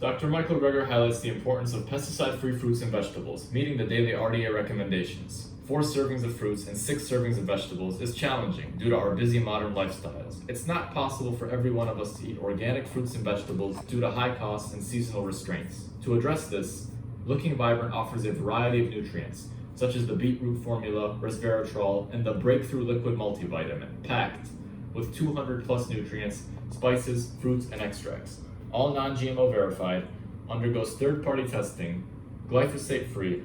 Dr. Michael Greger highlights the importance of pesticide-free fruits and vegetables, meeting the daily RDA recommendations. 4 servings of fruits and 6 servings of vegetables is challenging due to our busy modern lifestyles. It's not possible for every one of us to eat organic fruits and vegetables due to high costs and seasonal restraints. To address this, Looking Vibrant offers a variety of nutrients, such as the beetroot formula, resveratrol, and the breakthrough liquid multivitamin, packed with 200 plus nutrients, spices, fruits, and extracts. All non-GMO verified, undergoes third-party testing, glyphosate-free,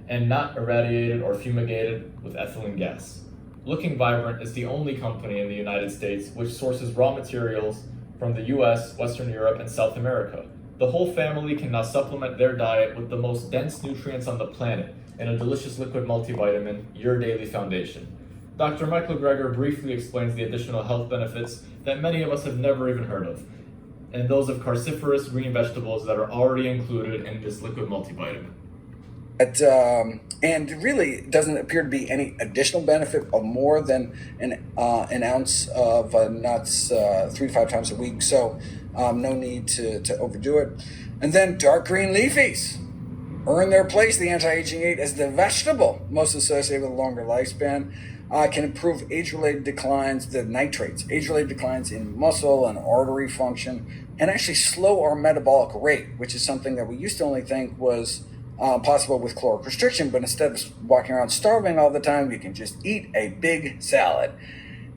and not irradiated or fumigated with ethylene gas. Looking Vibrant is the only company in the United States which sources raw materials from the US, Western Europe, and South America. The whole family can now supplement their diet with the most dense nutrients on the planet in a delicious liquid multivitamin, your daily foundation. Dr. Michael Greger briefly explains the additional health benefits that many of us have never even heard of, and those of cruciferous green vegetables that are already included in this liquid multivitamin. And really doesn't appear to be any additional benefit of more than an ounce of nuts 3 to 5 times a week. So no need to overdo it. And then dark green leafies earn their place, the anti-aging aid, as the vegetable most associated with a longer lifespan. Can improve age-related declines, the nitrates, age-related declines in muscle and artery function, and actually slow our metabolic rate, which is something that we used to only think was possible with caloric restriction, but instead of walking around starving all the time, you can just eat a big salad.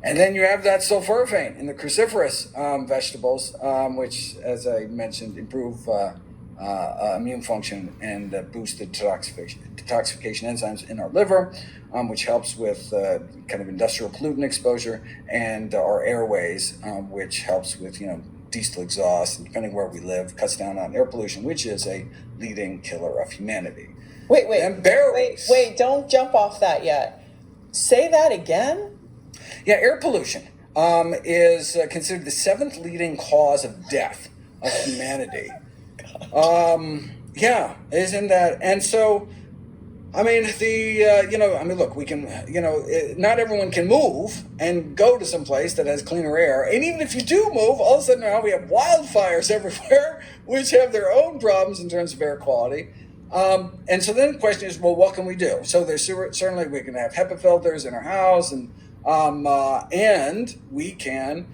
And then you have that sulforaphane in the cruciferous vegetables, which, as I mentioned, improve immune function and boost the detoxification enzymes in our liver, which helps with kind of industrial pollutant exposure, and our airways, which helps with, diesel exhaust, and depending where we live, cuts down on air pollution, which is a leading killer of humanity. Wait, don't jump off that yet. Say that again? Yeah, air pollution is considered the 7th leading cause of death of humanity. Yeah, isn't that? And so, look, we can, not everyone can move and go to some place that has cleaner air. And even if you do move, all of a sudden now we have wildfires everywhere, which have their own problems in terms of air quality. And so then the question is, well, what can we do? So there's certainly, we can have HEPA filters in our house, and we can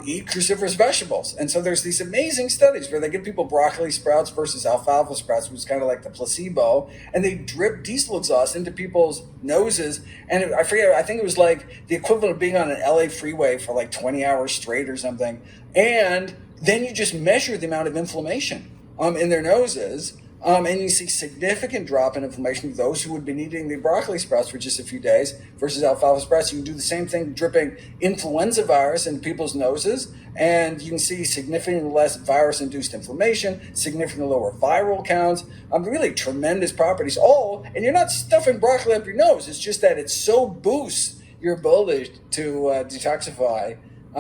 eat cruciferous vegetables. And so there's these amazing studies where they give people broccoli sprouts versus alfalfa sprouts, which is kind of like the placebo, and they drip diesel exhaust into people's noses. And I forget, I think it was like the equivalent of being on an LA freeway for like 20 hours straight or something. And then you just measure the amount of inflammation in their noses. And you see significant drop in inflammation of those who had been eating the broccoli sprouts for just a few days versus alfalfa sprouts. You can do the same thing, dripping influenza virus into people's noses, and you can see significantly less virus-induced inflammation, significantly lower viral counts, really tremendous properties. And you're not stuffing broccoli up your nose. It's just that it so boosts your ability to detoxify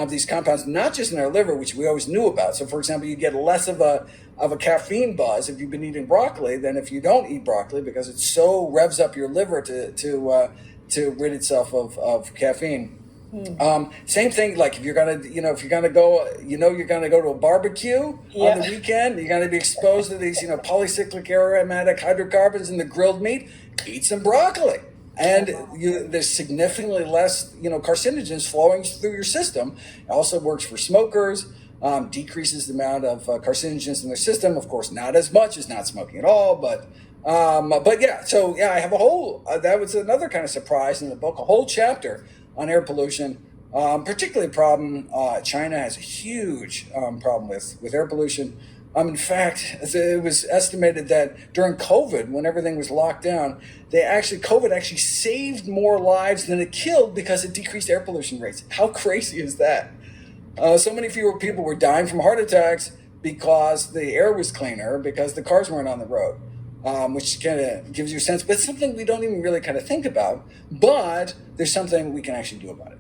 these compounds, not just in our liver, which we always knew about. So, for example, you get less of a caffeine buzz if you've been eating broccoli than if you don't eat broccoli, because it so revs up your liver to rid itself of caffeine. Same thing, like if you're gonna go to a barbecue on the weekend, you're gonna be exposed to these polycyclic aromatic hydrocarbons in the grilled meat. Eat some broccoli. And there's significantly less, carcinogens flowing through your system. It also works for smokers, decreases the amount of carcinogens in their system. Of course, not as much as not smoking at all, but yeah. So yeah, I have a whole. That was another kind of surprise in the book. A whole chapter on air pollution, particularly a problem. China has a huge problem with air pollution. In fact, it was estimated that during COVID, when everything was locked down, COVID actually saved more lives than it killed because it decreased air pollution rates. How crazy is that? So many fewer people were dying from heart attacks because the air was cleaner, because the cars weren't on the road, which kind of gives you a sense. But it's something we don't even really kind of think about. But there's something we can actually do about it.